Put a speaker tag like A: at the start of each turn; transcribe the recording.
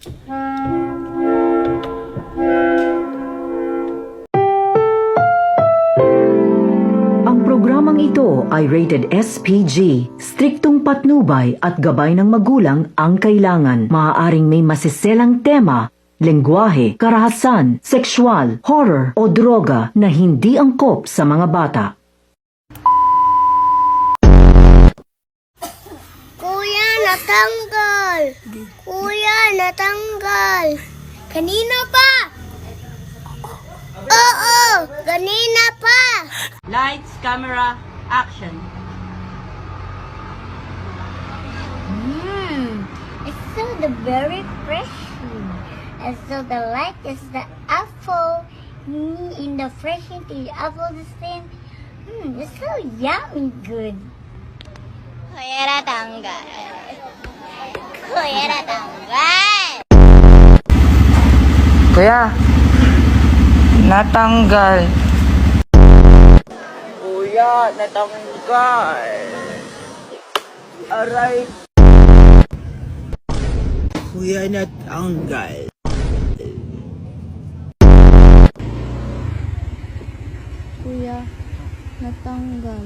A: Ang programang ito ay rated SPG. Striktong patnubay at gabay ng magulang ang kailangan. Maaaring may masiselang tema, lengguwahe, karahasan, sexual, horror o droga na hindi angkop sa mga bata.
B: Kuya, natanggal! Kuya, natanggal! Kanina pa! Oo! Kanina pa!
C: Lights, camera, action.
B: It's so the very fresh. And so the light is the apple. In the fresh the apple the same. It's so yummy good. Kuya, natanggal. Kuya, natanggal.
D: Kuya, natanggal. Kuya, natanggal. Aray. Kuya, natanggal.
E: Kuya, natanggal.